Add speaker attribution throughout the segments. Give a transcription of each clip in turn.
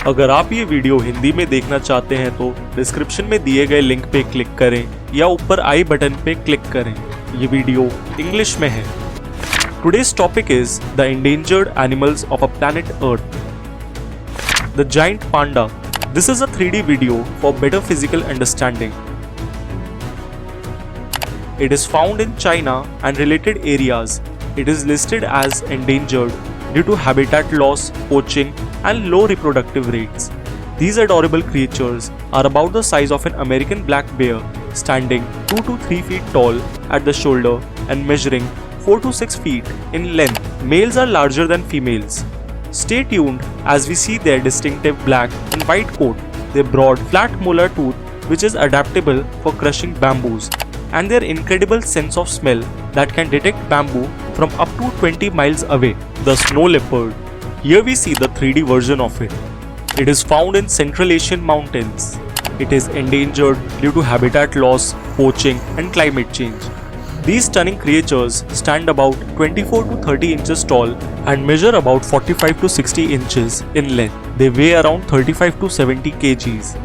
Speaker 1: अगर आप ये वीडियो हिंदी में देखना चाहते हैं तो डिस्क्रिप्शन में दिए गए लिंक पे क्लिक करें या ऊपर आई बटन पे क्लिक करें। ये वीडियो इंग्लिश में है। Today's topic is the endangered animals of a planet Earth. The giant panda. This is a 3D video for better physical understanding. It is found in China and related areas. It is listed as endangered due to habitat loss, poaching, and low reproductive rates. These adorable creatures are about the size of an American black bear, standing 2 to 3 feet tall at the shoulder and measuring 4 to 6 feet in length. Males are larger than females. Stay tuned as we see their distinctive black and white coat, their broad flat molar tooth which is adaptable for crushing bamboos, and their incredible sense of smell that can detect bamboo from up to 20 miles away. The snow leopard. Here we see the 3D version of it. It is found in Central Asian mountains. It is endangered due to habitat loss, poaching, and climate change. These stunning creatures stand about 24 to 30 inches tall and measure about 45 to 60 inches in length. They weigh around 35 to 70 kgs.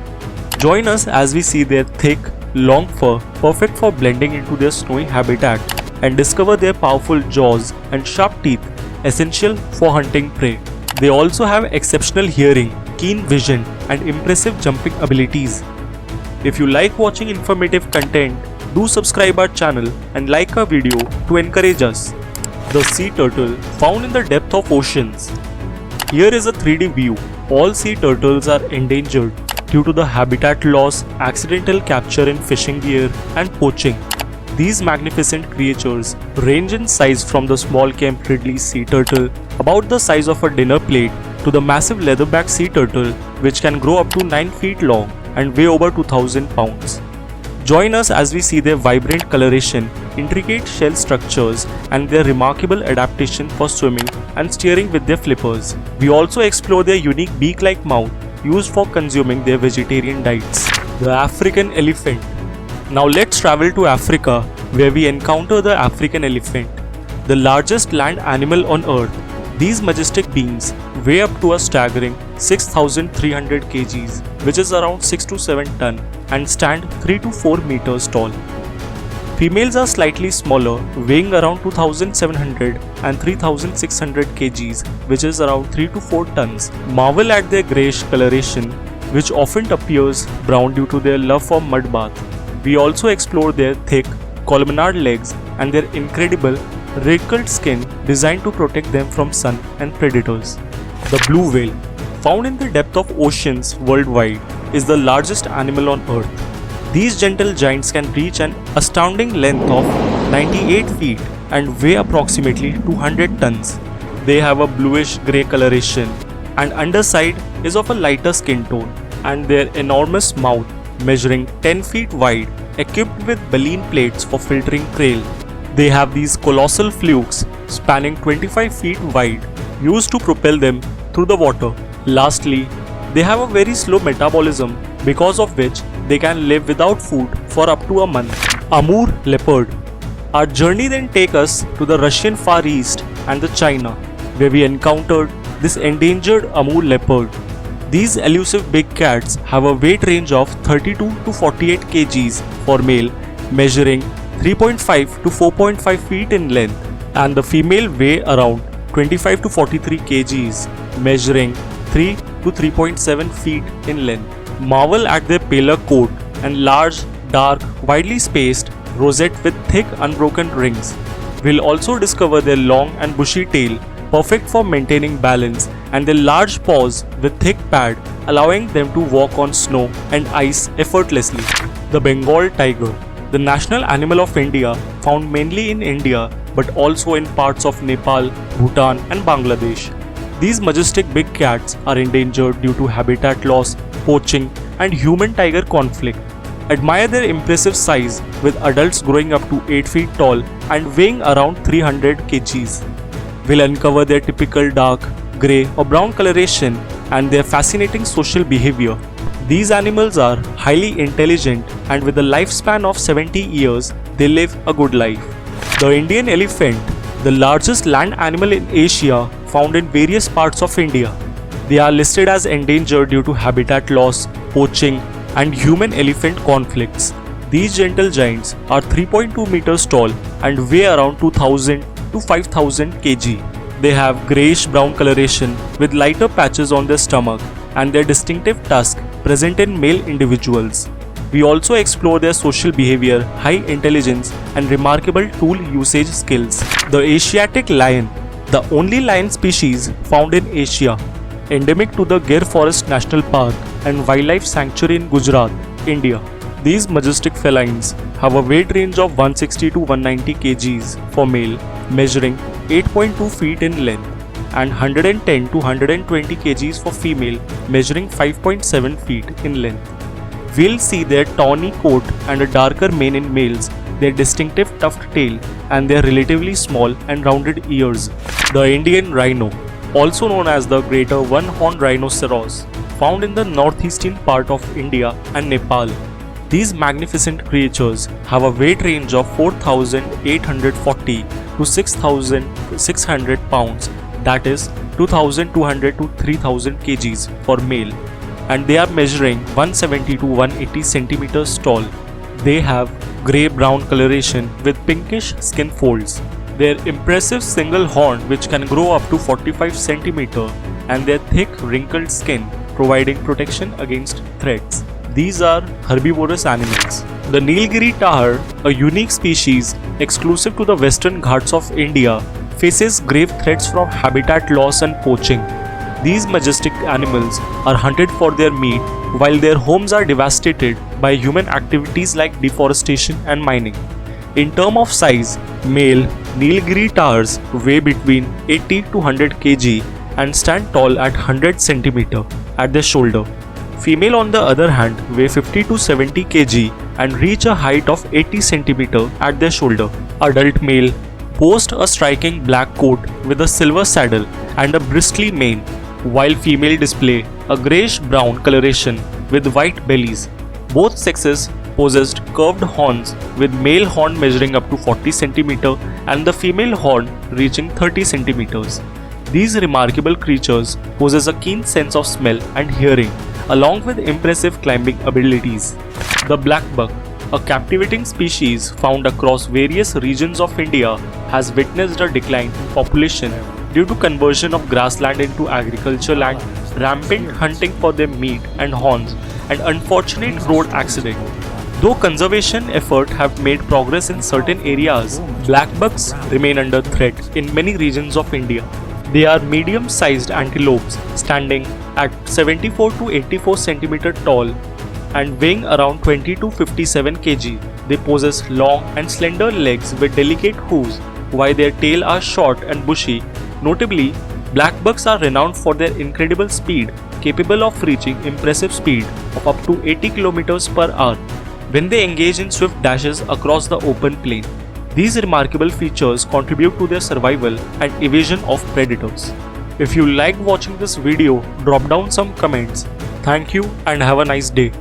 Speaker 1: Join us as we see their thick, long fur, perfect for blending into their snowy habitat, and discover their powerful jaws and sharp teeth, essential for hunting prey. They also have exceptional hearing, keen vision, and impressive jumping abilities. If you like watching informative content, do subscribe our channel and like our video to encourage us. The sea turtle, found in the depth of oceans. Here is a 3D view. All sea turtles are endangered due to the habitat loss, accidental capture in fishing gear, and poaching. These magnificent creatures range in size from the small Camp Ridley sea turtle, about the size of a dinner plate, to the massive leatherback sea turtle, which can grow up to 9 feet long and weigh over 2000 pounds. Join us as we see their vibrant coloration, intricate shell structures, and their remarkable adaptation for swimming and steering with their flippers. We also explore their unique beak-like mouth used for consuming their vegetarian diets. The African elephant. Now let's travel to Africa, where we encounter the African elephant, the largest land animal on earth. These majestic beings weigh up to a staggering 6,300 kgs, which is around 6 to 7 ton, and stand 3 to 4 meters tall. Females are slightly smaller, weighing around 2,700 and 3,600 kgs, which is around 3 to 4 tons. Marvel at their greyish coloration, which often appears brown due to their love for mud bath. We also explore their thick, columnar legs and their incredible, wrinkled skin designed to protect them from sun and predators. The blue whale, found in the depth of oceans worldwide, is the largest animal on earth. These gentle giants can reach an astounding length of 98 feet and weigh approximately 200 tons. They have a bluish grey coloration, and underside is of a lighter skin tone, and their enormous mouth, measuring 10 feet wide, equipped with baleen plates for filtering krill. They have these colossal flukes spanning 25 feet wide, used to propel them through the water. Lastly, they have a very slow metabolism, because of which they can live without food for up to a month. Amur Leopard. Our journey then takes us to the Russian Far East and the China, where we encountered this endangered Amur Leopard. These elusive big cats have a weight range of 32 to 48 kgs for male, measuring 3.5 to 4.5 feet in length, and the female weigh around 25 to 43 kgs, measuring 3 to 3.7 feet in length. Marvel at their paler coat and large, dark, widely spaced rosette with thick, unbroken rings. We'll also discover their long and bushy tail, perfect for maintaining balance, and their large paws with thick pad, allowing them to walk on snow and ice effortlessly. The Bengal Tiger, the national animal of India, found mainly in India but also in parts of Nepal, Bhutan, and Bangladesh. These majestic big cats are endangered due to habitat loss, poaching, and human-tiger conflict. Admire their impressive size, with adults growing up to 8 feet tall and weighing around 300 kgs. We'll uncover their typical dark, grey or brown coloration and their fascinating social behavior. These animals are highly intelligent, and with a lifespan of 70 years, they live a good life. The Indian elephant, the largest land animal in Asia, found in various parts of India. They are listed as endangered due to habitat loss, poaching, and human-elephant conflicts. These gentle giants are 3.2 meters tall and weigh around 2000 to 5000 kg. They have greyish-brown coloration with lighter patches on their stomach and their distinctive tusk present in male individuals. We also explore their social behavior, high intelligence, and remarkable tool usage skills. The Asiatic lion, the only lion species found in Asia, endemic to the Gir Forest National Park and Wildlife Sanctuary in Gujarat, India. These majestic felines have a weight range of 160 to 190 kgs for male, measuring 8.2 feet in length, and 110 to 120 kgs for female, measuring 5.7 feet in length. We'll see their tawny coat and a darker mane in males, their distinctive tufted tail, and their relatively small and rounded ears. The Indian rhino, also known as the greater one-horned rhinoceros, found in the northeastern part of India and Nepal. These magnificent creatures have a weight range of 4,840 to 6,600 pounds, that is 2,200 to 3,000 kgs for male, and they are measuring 170 to 180 centimeters tall. They have grey-brown coloration with pinkish skin folds. Their impressive single horn, which can grow up to 45 centimeters, and their thick wrinkled skin providing protection against threats. These are herbivorous animals. The Nilgiri Tahar, a unique species exclusive to the Western Ghats of India, faces grave threats from habitat loss and poaching. These majestic animals are hunted for their meat, while their homes are devastated by human activities like deforestation and mining. In terms of size, male Nilgiri Tahars weigh between 80 to 100 kg and stand tall at 100 cm at their shoulder. Female, on the other hand, weigh 50 to 70 kg and reach a height of 80 cm at their shoulder. Adult male boasts a striking black coat with a silver saddle and a bristly mane, while female display a greyish-brown coloration with white bellies. Both sexes possessed curved horns, with male horn measuring up to 40 cm and the female horn reaching 30 cm. These remarkable creatures possess a keen sense of smell and hearing, along with impressive climbing abilities. The black buck, a captivating species found across various regions of India, has witnessed a decline in population due to conversion of grassland into agriculture land, rampant hunting for their meat and horns, and unfortunate road accident. Though conservation efforts have made progress in certain areas, black bucks remain under threat in many regions of India. They are medium-sized antelopes standing at 74 to 84 cm tall and weighing around 20 to 57 kg. They possess long and slender legs with delicate hooves, while their tail are short and bushy. Notably, black bucks are renowned for their incredible speed, capable of reaching impressive speed of up to 80 km per hour when they engage in swift dashes across the open plain. These remarkable features contribute to their survival and evasion of predators. If you liked watching this video, drop down some comments. Thank you and have a nice day.